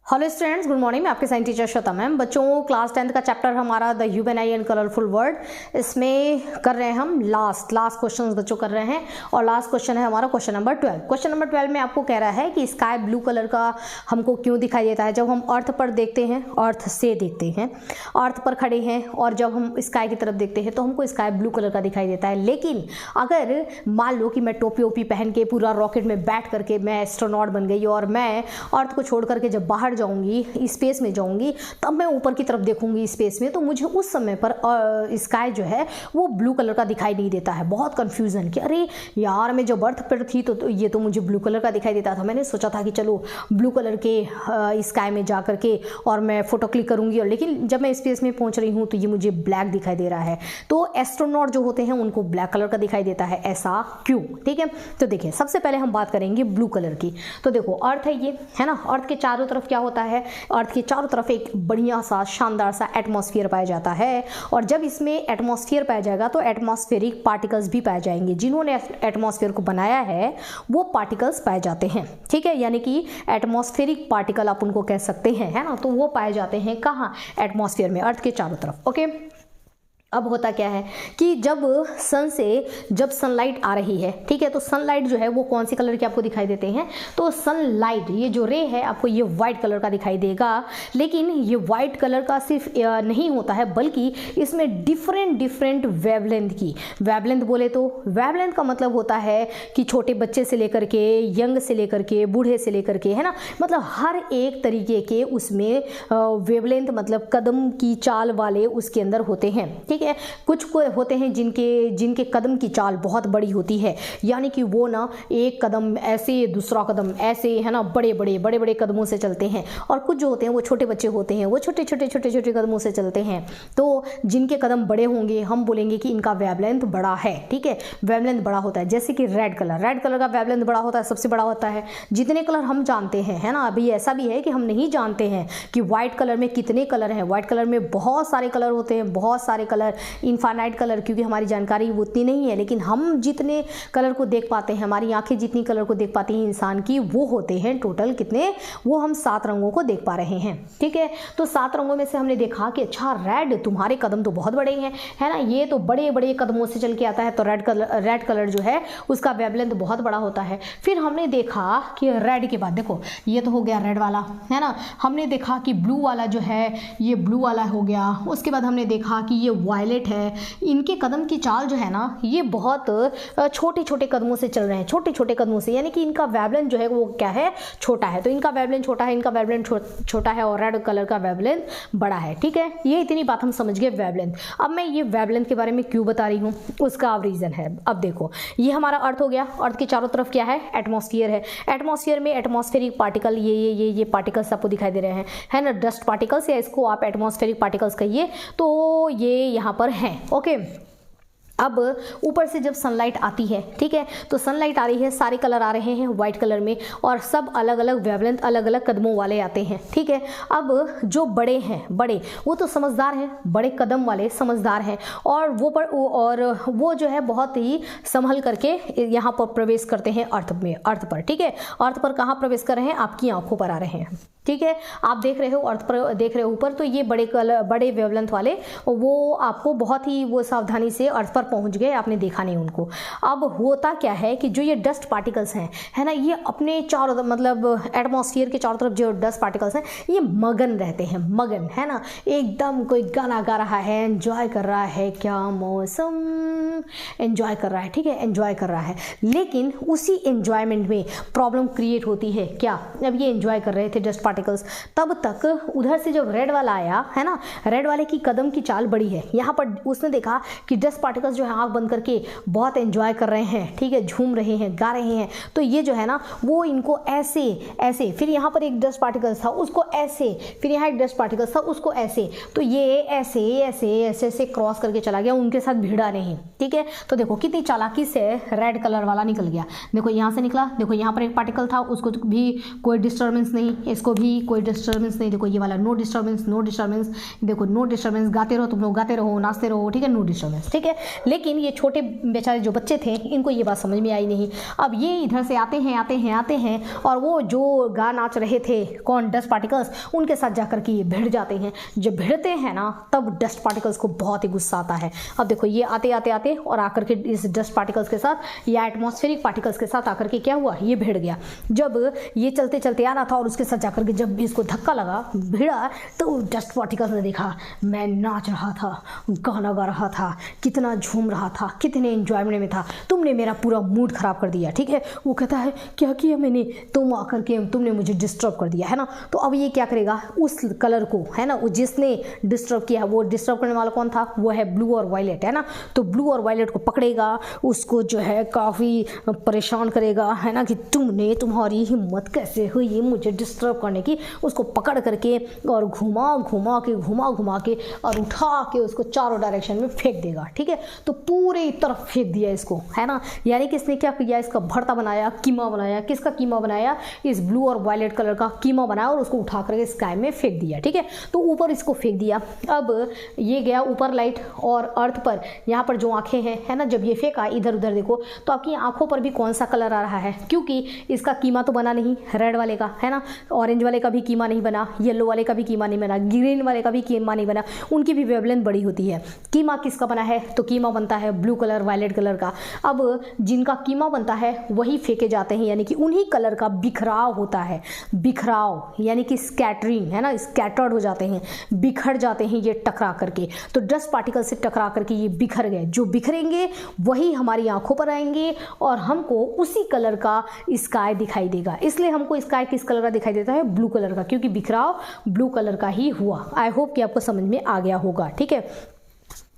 Hello students, good morning. मैं आपके science teacher Shweta ma'am. बच्चों, क्लास 10th का चैप्टर हमारा the human I and colourful world, इसमें कर रहे हैं हम लास्ट क्वेश्चंस बच्चों कर रहे हैं। और लास्ट क्वेश्चन है हमारा क्वेश्चन नंबर 12। क्वेश्चन नंबर 12 में आपको कह रहा है कि स्काई ब्लू कलर का हमको क्यों दिखाई देता है। जब हम अर्थ पर देखते हैं, अर्थ से देखते हैं, अर्थ पर खड़े हैं, और जब हम स्काई की तरफ देखते हैं तो हमको स्काई ब्लू कलर का दिखाई देता है। लेकिन अगर मान लो कि मैं टोपी ओपी पहन के पूरा रॉकेट में बैठ करके मैं एस्ट्रोनॉट बन गई और मैं अर्थ को छोड़ करके जब बाहर जाऊंगी, स्पेस में जाऊंगी, तब मैं ऊपर की तरफ देखूंगी स्पेस में, तो मुझे उस समय पर स्काई जो है वो ब्लू कलर का दिखाई नहीं देता है। बहुत कंफ्यूजन कि अरे यार, मैं जब अर्थ पर थी तो ये तो मुझे ब्लू कलर का दिखाई देता था। मैंने सोचा था कि चलो ब्लू कलर के स्काई में जा करके और मैं फोटो क्लिक करूंगी, और लेकिन जब मैं स्पेस में पहुंच रही हूं तो ये मुझे ब्लैक दिखाई दे रहा है। तो एस्ट्रोनॉट जो होते हैं उनको ब्लैक कलर का दिखाई देता है। ऐसा क्यों? ठीक है, तो देखिए, सबसे पहले हम बात करेंगे ब्लू कलर की। तो देखो, अर्थ है ये, है ना। अर्थ के चारों तरफ क्या होता है? अर्थ के चारों तरफ एक बढ़िया सा शानदार सा एटमॉस्फेयर पाया जाता है, और जब इसमें एटमॉस्फेयर पाया जाएगा तो एटमॉस्फेरिक पार्टिकल्स भी पाए जाएंगे। जिन्होंने एटमॉस्फेयर को बनाया है वो पार्टिकल्स पाए जाते हैं। ठीक है, यानी कि एटमॉस्फेरिक पार्टिकल आप उनको कह सकते हैं, है ना। तो वो पाए जाते हैं कहाँ? एटमॉस्फेयर में, अर्थ के चारों तरफ। ओके, अब होता क्या है कि जब सन से जब सनलाइट आ रही है, ठीक है, तो सनलाइट जो है वो कौन सी कलर के आपको दिखाई देते हैं? तो सनलाइट, ये जो रे है आपको ये वाइट कलर का दिखाई देगा। लेकिन ये वाइट कलर का सिर्फ नहीं होता है, बल्कि इसमें डिफरेंट वेवलेंथ की, वेवलेंथ बोले तो वेवलेंथ का मतलब होता है कि छोटे बच्चे से लेकर के, यंग से लेकर के, बूढ़े से लेकर के, है ना, मतलब हर एक तरीके के उसमें वेवलेंथ, मतलब कदम की चाल वाले उसके अंदर होते हैं। ठीक है, कुछ को होते हैं जिनके कदम की चाल बहुत बड़ी होती है, यानी कि वो ना एक कदम ऐसे, दूसरा कदम ऐसे, है ना, बड़े कदमों से चलते हैं। और कुछ जो होते हैं वो छोटे बच्चे होते हैं, वो छोटे कदमों से चलते हैं। तो जिनके कदम बड़े होंगे हम बोलेंगे कि इनका वेवलेंथ बड़ा है। ठीक है, वेवलेंथ बड़ा होता है। जैसे कि रेड कलर का वेवलेंथ बड़ा होता है, सबसे बड़ा होता है। जितने कलर हम जानते हैं, है ना, अभी ऐसा भी है कि हम नहीं जानते हैं कि व्हाइट कलर में कितने कलर हैं। व्हाइट कलर में बहुत सारे कलर होते हैं, बहुत सारे कलर, इनफाइनाइट कलर, क्योंकि हमारी जानकारी उतनी नहीं है। लेकिन हम जितने कलर को देख पाते हैं, हमारी आंखें जितनी कलर को देख पाती हैं इंसान की, वो होते हैं टोटल कितने? वो हम 7 रंगों को देख पा रहे हैं। ठीक है, तो 7 रंगों में से हमने देखा कि अच्छा, रेड, तुम्हारे कदम तो बहुत बड़े हैं, है ना, ये तो बड़े कदमों से चल के आता है, तो रेड कलर जो है उसका वेवलेंथ बहुत बड़ा होता है। फिर हमने देखा कि रेड के बाद देखो, ये तो हो गया रेड वाला, है ना। हमने देखा कि ब्लू वाला जो है ये ब्लू वाला हो गया। उसके बाद हमने देखा कि ये वायलेट है। इनके कदम की चाल जो है ना, ये बहुत छोटे कदमों से चल रहे हैं, छोटे कदमों से, यानी कि इनका वेवलेंथ जो है वो क्या है? छोटा है। तो इनका वेवलेंथ छोटा है, इनका वेवलेंथ छोटा है, और रेड कलर का वेवलेंथ बड़ा है। ठीक है, ये इतनी बात हम समझ गए वेवलेंथ। अब मैं ये वेवलेंथ के बारे में क्यों बता रही हूँ, उसका रीजन है। अब देखो, ये हमारा अर्थ हो गया। अर्थ के चारों तरफ क्या है? एटमॉस्फेयर है। एटमॉस्फेयर में एटमॉस्फेरिक पार्टिकल, ये पार्टिकल्स आपको दिखाई दे रहे हैं, है ना, डस्ट पार्टिकल्स, या इसको आप एटमॉस्फेरिक पार्टिकल्स कहिए। तो ये यहाँ पर हैं। ओके, अब ऊपर से जब सनलाइट आती है, ठीक है, तो सनलाइट आ रही है, सारे कलर आ रहे हैं व्हाइट कलर में, और सब अलग अलग वेवलेंथ, अलग अलग कदमों वाले आते हैं। ठीक है, अब जो बड़े हैं, वो तो समझदार हैं, बड़े कदम वाले समझदार हैं, और वो जो है बहुत ही संभल करके यहाँ पर प्रवेश करते हैं अर्थ पर। ठीक है, अर्थ पर कहाँ प्रवेश कर रहे हैं? आपकी आंखों पर आ रहे हैं। ठीक है, आप देख रहे हो अर्थ पर, देख रहे हो ऊपर, तो ये बड़े वेवलेंथ वाले, वो आपको बहुत ही वो सावधानी से अर्थ पर पहुंच गए, आपने देखा नहीं उनको। अब होता क्या है कि जो ये डस्ट पार्टिकल्स हैं, है ना, ये अपने चारों, मतलब एटमॉस्फेयर के चारों तरफ जो डस्ट पार्टिकल्स हैं, ये मगन रहते हैं, मगन, है ना, एकदम कोई गाना गा रहा है, एंजॉय कर रहा है, क्या मौसम, एंजॉय कर रहा है। ठीक है, एंजॉय कर रहा है। लेकिन उसी एंजॉयमेंट में प्रॉब्लम क्रिएट होती है। क्या? अब ये एंजॉय कर रहे थे डस्ट पार्टिकल्स, तब तक उधर से जब रेड वाला आया, है ना, रेड वाले की कदम की चाल बड़ी है। यहाँ पर उसने देखा कि डस्ट पार्टिकल्स जो है आंख बंद करके बहुत एंजॉय कर रहे हैं, ठीक है, झूम रहे हैं, गा रहे हैं। तो ये जो है ना, वो इनको ऐसे, फिर यहाँ पर एक डस्ट पार्टिकल था, उसको ऐसे, फिर यहाँ एक डस्ट पार्टिकल था, उसको ऐसे, तो ये ऐसे क्रॉस करके चला गया, उनके साथ भिड़ा नहीं। ठीक है, तो देखो कितनी चालाकी से रेड कलर वाला निकल गया। देखो यहाँ से निकला, देखो यहाँ पर एक पार्टिकल था, उसको भी कोई डिस्टर्बेंस नहीं, इसको भी भी कोई डिस्टर्बेंस नहीं। देखो ये वाला नो डिस्टर्बेंस, नो डिस्टर्बेंस, देखो नो डिस्टर्बेंस, गाते रहो तुम लोग, गाते रहो, नाचते रहो, ठीक है, नो डिस्टर्बेंस, ठीक है। लेकिन ये छोटे बेचारे जो बच्चे थे इनको ये बात समझ में आई नहीं। अब ये इधर से आते हैं और वो जो गा नाच रहे थे कौन, डस्ट पार्टिकल्स, उनके साथ जाकर के ये भिड़ जाते हैं। जब भिड़ते हैं ना तब डस्ट पार्टिकल्स को बहुत ही गुस्सा आता है। अब देखो ये आते और आकर के इस डस्ट पार्टिकल्स के साथ या एटमॉस्फेरिक पार्टिकल्स के साथ आकर के क्या हुआ, ये भिड़ गया। जब ये चलते चलते आ रहा था और उसके साथ जाकर के जब भी इसको धक्का लगा, भिड़ा, तो डस्ट पार्टिकल्स ने देखा मैं नाच रहा था, गाना गा रहा था, कितना झूम रहा था, कितने एंजॉयमेंट में था, तुमने मेरा पूरा मूड खराब कर दिया, ठीक है। वो कहता है क्या किया मैंने, तुम आकर के तुमने मुझे डिस्टर्ब कर दिया है ना। तो अब ये क्या करेगा, उस कलर को, है ना, वो जिसने डिस्टर्ब किया, वो डिस्टर्ब करने वाला कौन था, वो है ब्लू और वायलेट, है ना। तो ब्लू और वायलेट को पकड़ेगा, उसको जो है काफ़ी परेशान करेगा, है ना, कि तुम्हारी हिम्मत कैसे हुई मुझे डिस्टर्ब करने की। उसको पकड़ करके और घुमा घुमा के और उठा के उसको चारों डायरेक्शन में फेंक देगा, ठीक है। तो पूरे तरफ फेंक दिया इसको, है ना। यानी कि इसने क्या किया, इसका भरता बनाया, कीमा बनाया। किसका कीमा बनाया, इस ब्लू और वायलेट कलर का कीमा बनाया और उसको उठा करके स्काई में फेंक दिया, ठीक है। तो ऊपर इसको फेंक दिया। अब ये गया ऊपर लाइट और अर्थ पर, यहाँ पर जो आंखें हैं, है ना, जब ये फेंका इधर उधर देखो तो आपकी आंखों पर भी कौन सा कलर आ रहा है, क्योंकि इसका कीमा तो बना नहीं रेड वाले का, है ना, ऑरेंज वाले का भी कीमा नहीं बना, येलो वाले का भी कीमा नहीं बना, ग्रीन वाले का भी कीमा नहीं बना, उनकी भी वेवलेंथ बड़ी होती है। कीमा किसका बना है, तो कीमा बनता है ब्लू कलर वायलेट कलर का। अब जिनका कीमा बनता है वही फेंके जाते हैं, यानी कि उन्हीं कलर का बिखराव होता है। बिखराव यानी कि स्कैटरिंग, है ना, स्कैटर्ड हो जाते हैं, बिखर जाते हैं ये टकरा करके। तो डस्ट पार्टिकल से टकरा करके ये बिखर गए। जो बिखरेंगे वही हमारी आंखों पर आएंगे और हमको उसी कलर का स्काई दिखाई देगा। इसलिए हमको स्काई किस कलर का दिखाई देता है, ब्लू कलर का, क्योंकि बिखराव ब्लू कलर का ही हुआ। आई होप कि आपको समझ में आ गया होगा, ठीक है।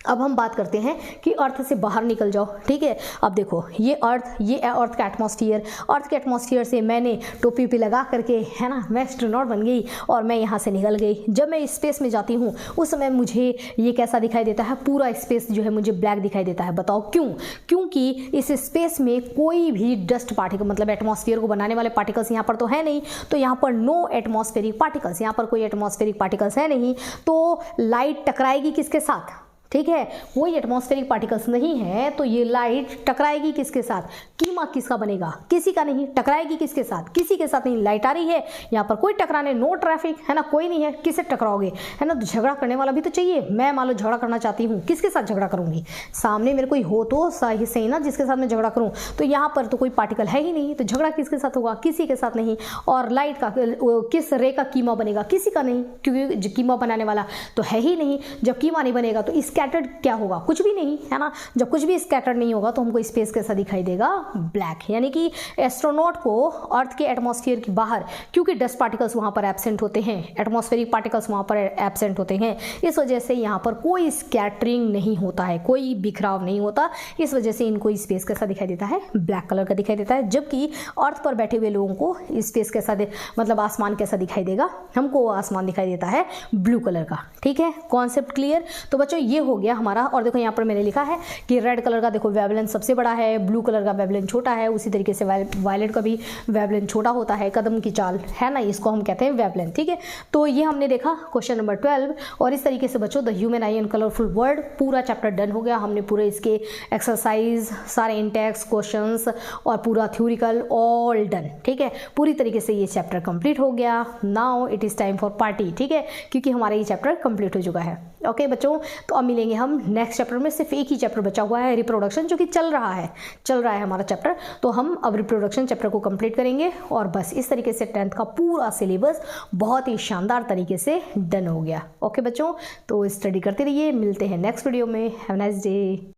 अब हम बात करते हैं कि अर्थ से बाहर निकल जाओ, ठीक है। अब देखो ये अर्थ का एटमॉस्फेयर, अर्थ के एटमॉस्फेयर से मैंने टोपी पे लगा करके, है ना, मैं एस्ट्रोनॉट बन गई और मैं यहाँ से निकल गई। जब मैं स्पेस में जाती हूँ उस समय मुझे ये कैसा दिखाई देता है, पूरा स्पेस जो है मुझे ब्लैक दिखाई देता है। बताओ क्यों, क्योंकि इस स्पेस में कोई भी डस्ट पार्टिकल, मतलब एटमॉस्फेयर को बनाने वाले पार्टिकल्स यहाँ पर तो है नहीं। तो यहाँ पर नो एटमॉस्फेरिक पार्टिकल्स, यहाँ पर कोई एटमॉस्फेरिक पार्टिकल्स है नहीं। तो लाइट टकराएगी किसके साथ, ठीक है, कोई एटमॉस्फेरिक पार्टिकल्स नहीं है, तो ये लाइट टकराएगी किसके साथ, कीमा किसका बनेगा, किसी का नहीं। टकराएगी किसके साथ, किसी के साथ नहीं। लाइट आ रही है, यहाँ पर कोई टकराने, नो ट्रैफिक, है ना, कोई नहीं है, किससे टकराओगे, है ना। तो झगड़ा करने वाला भी तो चाहिए। मैं मान लो झगड़ा करना चाहती हूँ, किसके साथ झगड़ा करूंगी, सामने मेरे कोई हो तो सही ना, जिसके साथ मैं झगड़ा करूँ। तो यहाँ पर तो कोई पार्टिकल है ही नहीं, तो झगड़ा किसके साथ होगा, किसी के साथ नहीं। और लाइट का किस रे का कीमा बनेगा, किसी का नहीं, क्योंकि कीमा बनाने वाला तो है ही नहीं। जब कीमा नहीं बनेगा तो स्कैटर्ड क्या होगा, कुछ भी नहीं, है ना। जब कुछ भी स्कैटर्ड नहीं होगा तो हमको स्पेस कैसा दिखाई देगा, ब्लैक। यानी कि एस्ट्रोनॉट को अर्थ के एटमॉस्फेयर के बाहर, क्योंकि डस्ट पार्टिकल्स वहां पर एब्सेंट होते हैं, एटमॉस्फेरिक पार्टिकल्स वहां पर एब्सेंट होते हैं, इस वजह से यहाँ पर कोई स्कैटरिंग नहीं होता है, कोई बिखराव नहीं होता। इस वजह से इनको स्पेस कैसा दिखाई देता है, ब्लैक कलर का दिखाई देता है। जबकि अर्थ पर बैठे हुए लोगों को स्पेस कैसा मतलब आसमान कैसा दिखाई देगा, हमको आसमान दिखाई देता है ब्लू कलर का, ठीक है। Concept clear. तो बच्चों ये हो गया हमारा। और देखो यहाँ पर मैंने लिखा है कि रेड कलर का देखो वेवलेंथ सबसे बड़ा है, ब्लू कलर का वेवलेंथ छोटा है, उसी तरीके से वायलेट का भी वेवलेंथ छोटा होता है, कदम की चाल, है ना, इसको हम कहते हैं वेवलेंथ, ठीक है। तो ये हमने देखा क्वेश्चन नंबर 12। और इस तरीके से बच्चों the human I and colourful world पूरा चैप्टर डन हो गया। हमने पूरे इसके एक्सरसाइज, सारे इंटेक्स, क्वेश्चंस और पूरा थ्योरिकल ऑल डन, ठीक है। पूरी तरीके से ये चैप्टर कंप्लीट हो गया। Now it is time for party, ठीक है, क्योंकि हमारा ये चैप्टर कंप्लीट हो चुका है। ओके बच्चों, तो अब मिलेंगे हम नेक्स्ट चैप्टर में। सिर्फ एक ही चैप्टर बचा हुआ है, रिप्रोडक्शन, जो कि चल रहा है हमारा चैप्टर। तो हम अब रिप्रोडक्शन चैप्टर को कंप्लीट करेंगे और बस इस तरीके से 10th का पूरा सिलेबस बहुत ही शानदार तरीके से डन हो गया। ओके बच्चों, तो स्टडी करते रहिए, मिलते हैं नेक्स्ट वीडियो में। Have a nice day.